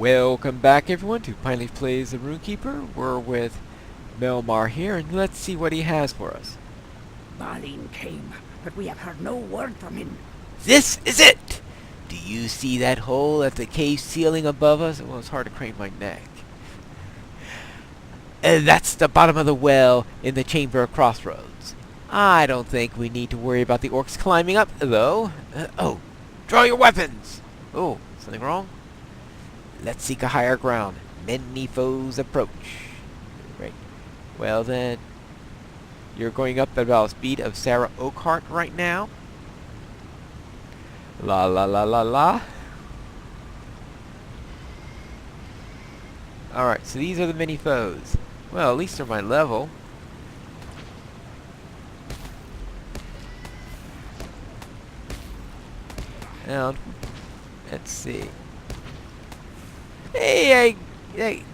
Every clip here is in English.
Welcome back everyone to Pineleaf Plays the Rune-keeper. We're with Melmar here, and let's see what he has for us. Balin came, but we have heard no word from him. This is it! Do you see that hole at the cave ceiling above us? Well, it's hard to crane my neck. That's the bottom of the well in the chamber of crossroads. I don't think we need to worry about the orcs climbing up, though. Oh, draw your weapons! Oh, something wrong? Let's seek a higher ground. Many foes approach. Right. Well then, you're going up at about the speed of Sarah Oakhart right now. La la la la la. Alright, so these are the many foes. Well, at least they're my level. And let's see. Hey,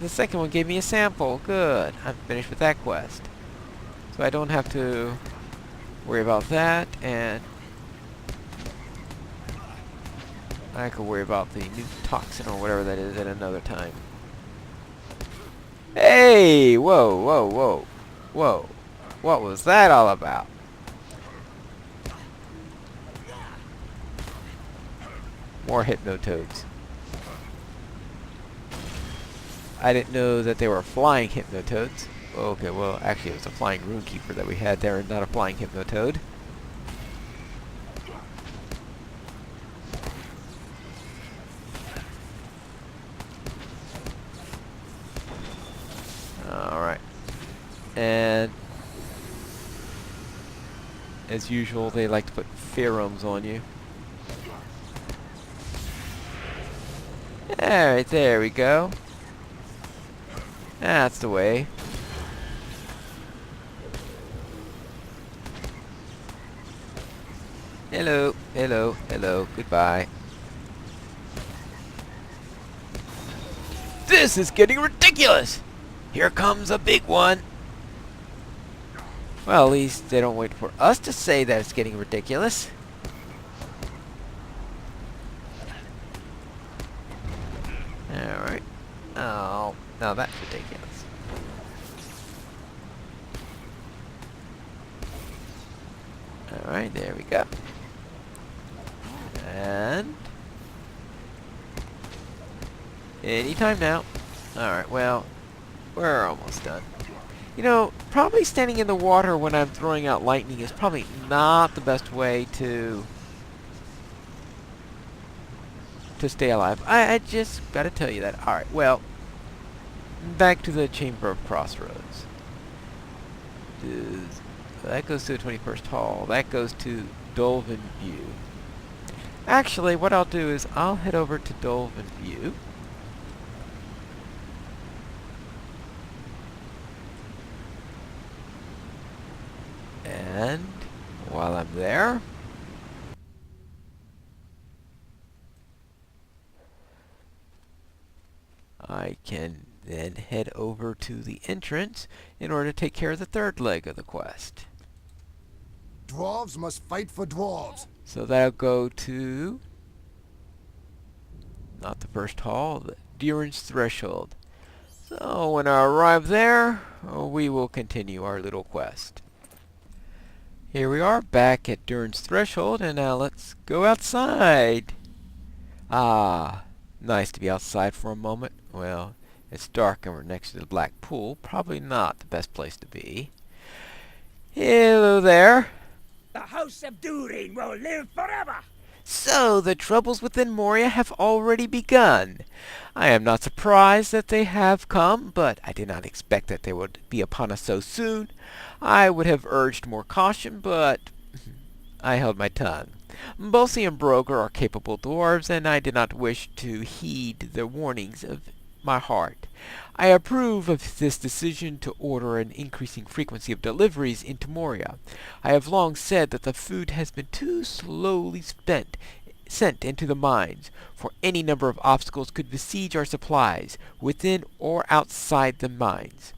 the second one gave me a sample. Good. I'm finished with that quest. So I don't have to worry about that, and I could worry about the new toxin or whatever that is at another time. Hey! Whoa, whoa, whoa. Whoa. What was that all about? More hypnotoads. I didn't know that they were flying hypnotoads. Okay, well, actually it was a flying Rune-keeper that we had there, and not a flying hypnotoad. Alright. And as usual, they like to put pheromones on you. Alright, there we go. That's the way. Hello, hello, hello, goodbye. This is getting ridiculous! Here comes a big one! Well, at least they don't wait for us to say that it's getting ridiculous. Alright. Oh, now that's ridiculous. Alright, there we go. And anytime now. Alright, well, we're almost done. You know, probably standing in the water when I'm throwing out lightning is probably not the best way to stay alive. I just gotta tell you that. Alright, well, back to the Chamber of Crossroads. That goes to the 21st Hall. That goes to Dolven View. Actually, what I'll do is I'll head over to Dolven View. And while I'm there, I can then head over to the entrance in order to take care of the third leg of the quest. Dwarves must fight for dwarves. So that'll go to, not the first hall, the Durin's Threshold. So when I arrive there, we will continue our little quest. Here we are, back at Durin's Threshold, and now let's go outside. Ah, nice to be outside for a moment. Well, it's dark and we're next to the black pool. Probably not the best place to be. Hello there. The House of Durin will live forever! So, the troubles within Moria have already begun. I am not surprised that they have come, but I did not expect that they would be upon us so soon. I would have urged more caution, but I held my tongue. Bosi and Broger are capable dwarves, and I did not wish to heed the warnings of my heart. I approve of this decision to order an increasing frequency of deliveries into Moria. I have long said that the food has been too slowly sent into the mines, for any number of obstacles could besiege our supplies, within or outside the mines.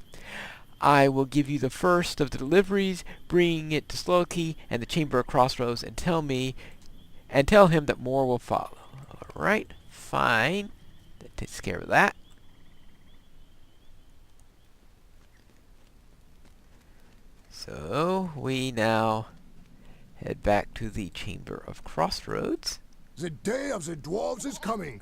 I will give you the first of the deliveries, bringing it to Slowkey and the Chamber of Crossroads, and tell him that more will follow. Alright, fine. takes care of that. So we now head back to the Chamber of Crossroads. The day of the dwarves is coming.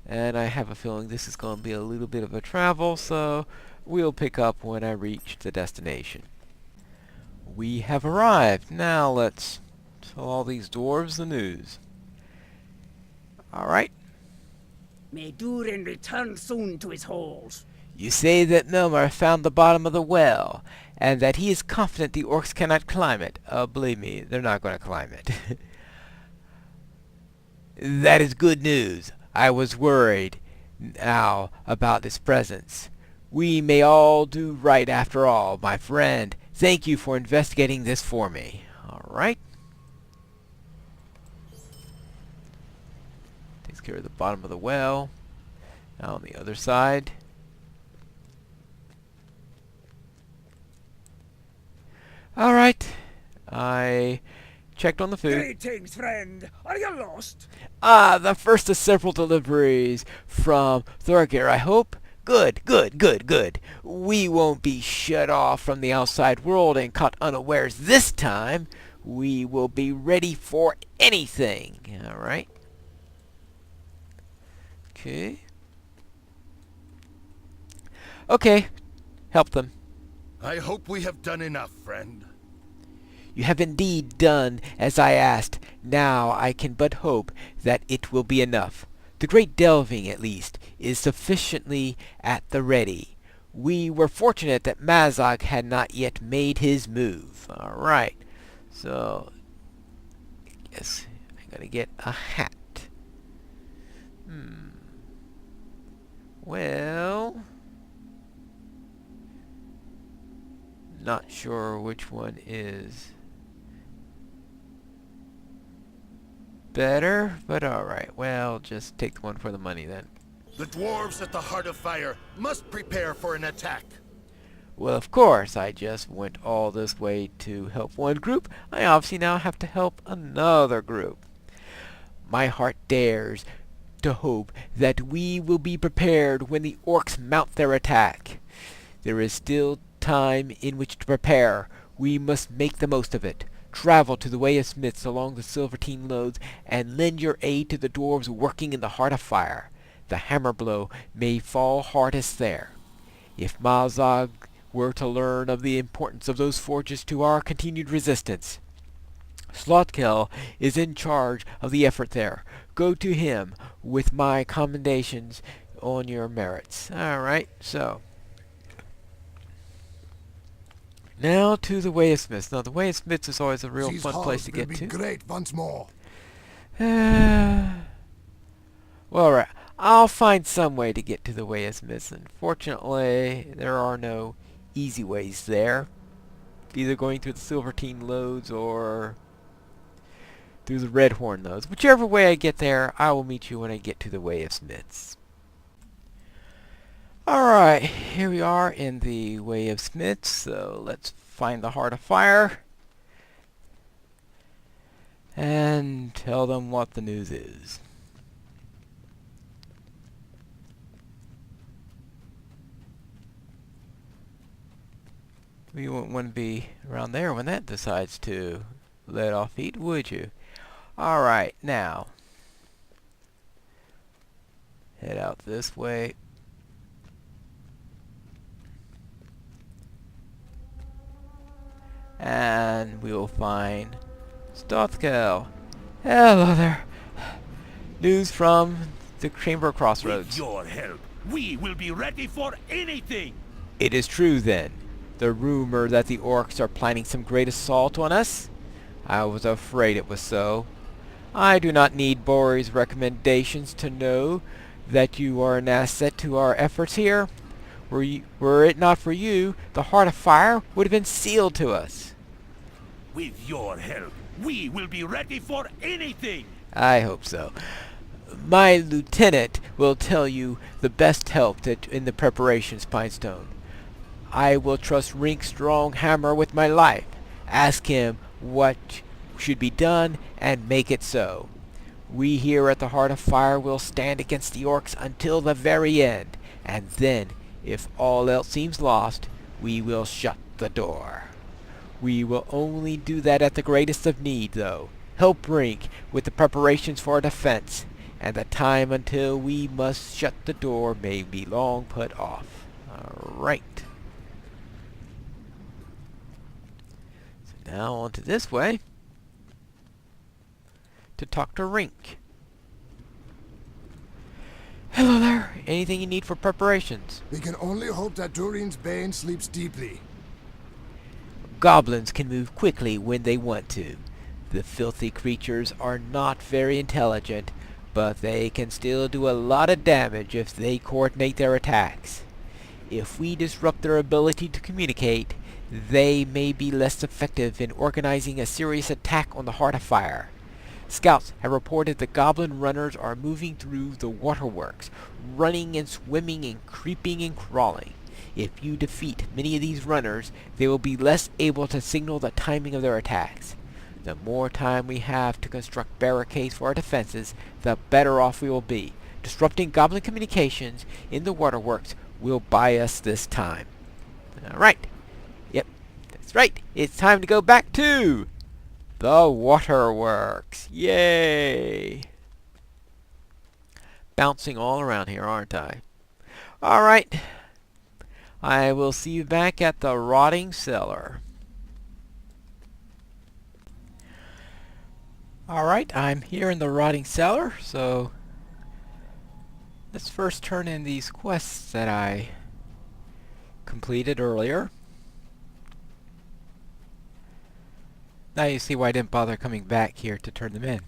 And I have a feeling this is going to be a little bit of a travel, so we'll pick up when I reach the destination. We have arrived. Now let's tell all these dwarves the news. Alright. May Durin return soon to his halls. You say that Melmar found the bottom of the well, and that he is confident the orcs cannot climb it. Believe me, they're not going to climb it. That is good news. I was worried now about this presence. We may all do right after all, my friend. Thank you for investigating this for me. Alright. Takes care of the bottom of the well. Now on the other side. Alright. I checked on the food. Greetings, friend. Are you lost? Ah, the first of several deliveries from Thorgir, I hope. Good, good, good, good. We won't be shut off from the outside world and caught unawares this time. We will be ready for anything. Alright. Okay. Okay. Help them. I hope we have done enough, friend. You have indeed done as I asked. Now I can but hope that it will be enough. The great delving, at least, is sufficiently at the ready. We were fortunate that Mazog had not yet made his move. Alright. So, I guess I'm gonna get a hat. Well, not sure which one is better, but alright. Well, just take the one for the money then. The dwarves at the Heart of Fire must prepare for an attack. Well, of course, I just went all this way to help one group. I obviously now have to help another group. My heart dares to hope that we will be prepared when the orcs mount their attack. There is still time in which to prepare. We must make the most of it. Travel to the Way of Smiths along the Silvertine Loads and lend your aid to the dwarves working in the Heart of Fire. The hammer blow may fall hardest there. If Mazog were to learn of the importance of those forges to our continued resistance, Slotkill is in charge of the effort there. Go to him with my commendations on your merits. Alright, so now to the Way of Smiths. Now the Way of Smiths is always a real These fun halls place to will get be to. great once more. Well, alright. I'll find some way to get to the Way of Smiths. Unfortunately, there are no easy ways there. Either going through the Silvertine Loads or through the Redhorn Loads. Whichever way I get there, I will meet you when I get to the Way of Smiths. Alright, here we are in the Way of Smiths, so let's find the Heart of Fire and tell them what the news is. You wouldn't want to be around there when that decides to let off heat, would you? Alright, now head out this way. And we will find Stothkel. Hello there. News from the Chamber of Crossroads. With your help, we will be ready for anything. It is true then. The rumor that the orcs are planning some great assault on us? I was afraid it was so. I do not need Bori's recommendations to know that you are an asset to our efforts here. Were it not for you, the Heart of Fire would have been sealed to us. With your help, we will be ready for anything. I hope so. My lieutenant will tell you the best help in the preparations, Pinestone. I will trust Rink's strong hammer with my life. Ask him what should be done and make it so. We here at the Heart of Fire will stand against the orcs until the very end, and then, if all else seems lost, we will shut the door. We will only do that at the greatest of need, though. Help Rink with the preparations for our defense, and the time until we must shut the door may be long put off. Alright. So now on to this way to talk to Rink. Hello there. Anything you need for preparations? We can only hope that Durin's Bane sleeps deeply. Goblins can move quickly when they want to. The filthy creatures are not very intelligent, but they can still do a lot of damage if they coordinate their attacks. If we disrupt their ability to communicate, they may be less effective in organizing a serious attack on the Heart of Fire. Scouts have reported that goblin runners are moving through the Waterworks, running and swimming and creeping and crawling. If you defeat many of these runners, they will be less able to signal the timing of their attacks. The more time we have to construct barricades for our defenses, the better off we will be. Disrupting goblin communications in the Waterworks will buy us this time. Alright. Yep, that's right. It's time to go back to the Waterworks. Yay! Bouncing all around here, aren't I? Alright. I will see you back at the rotting cellar. Alright, I'm here in the rotting cellar, so let's first turn in these quests that I completed earlier. Now you see why I didn't bother coming back here to turn them in.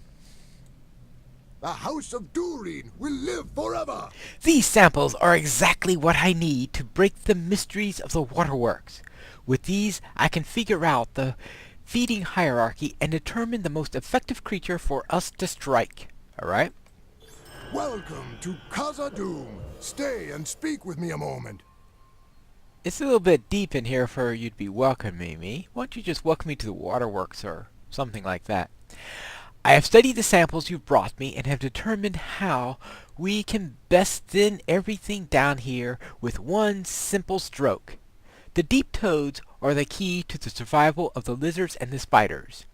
The House of Durin will live forever! These samples are exactly what I need to break the mysteries of the Waterworks. With these, I can figure out the feeding hierarchy and determine the most effective creature for us to strike. Alright? Welcome to Khazad-dûm. Stay and speak with me a moment. It's a little bit deep in here for you to be welcoming me. Why don't you just welcome me to the Waterworks or something like that? I have studied the samples you've brought me and have determined how we can best thin everything down here with one simple stroke. The deep toads are the key to the survival of the lizards and the spiders.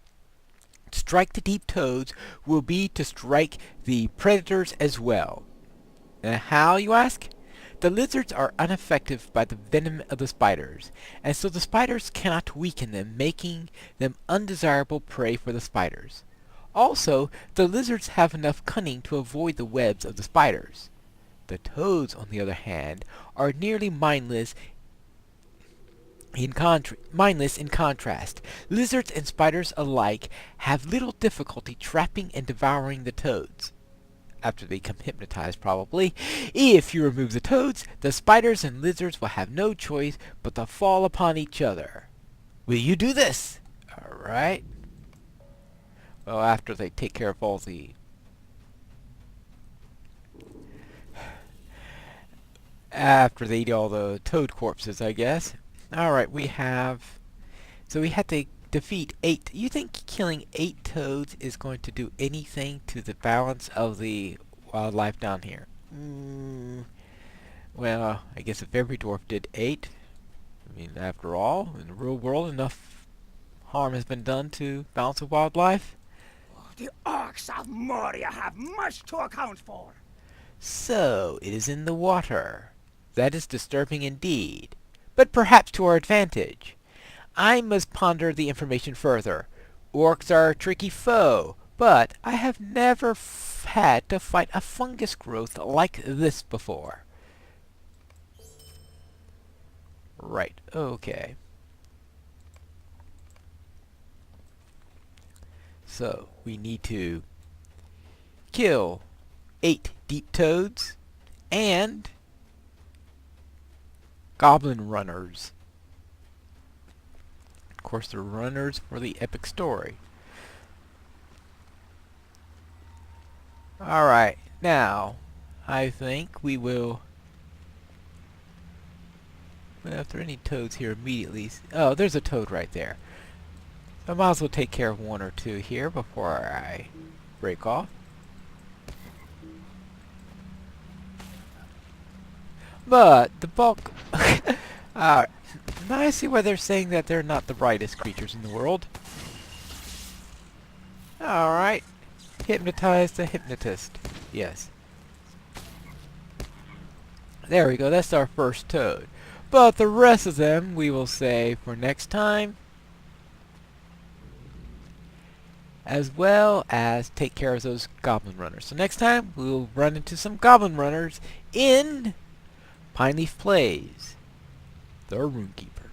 To strike the deep toads will be to strike the predators as well. Now how, you ask? The lizards are unaffected by the venom of the spiders, and so the spiders cannot weaken them, making them undesirable prey for the spiders. Also, the lizards have enough cunning to avoid the webs of the spiders. The toads, on the other hand, are nearly mindless in contrast. Lizards and spiders alike have little difficulty trapping and devouring the toads. After they become hypnotized, probably. If you remove the toads, the spiders and lizards will have no choice but to fall upon each other. Will you do this? Alright. Well, after they take care of all the... after they eat all the toad corpses, I guess. Alright, we have... so we had to defeat 8. You think killing 8 toads is going to do anything to the balance of the wildlife down here? Well, I guess if every dwarf did 8, I mean, after all, in the real world, enough harm has been done to balance of wildlife. The orcs of Moria have much to account for. So, it is in the water. That is disturbing indeed, but perhaps to our advantage. I must ponder the information further. Orcs are a tricky foe, but I have never had to fight a fungus growth like this before. Right, okay. So, we need to kill 8 deep toads and goblin runners. Of course, they're runners for the epic story. Alright, now, I think we will... well, if there are any toads here immediately... oh, there's a toad right there. I might as well take care of 1 or 2 here before I break off. But the bulk... now I see why they're saying that they're not the rightest creatures in the world. Alright. Hypnotize the hypnotist. Yes. There we go, that's our first toad. But the rest of them we will save for next time. As well as take care of those goblin runners. So next time we'll run into some goblin runners in Pineleaf Plays, the Rune-keeper.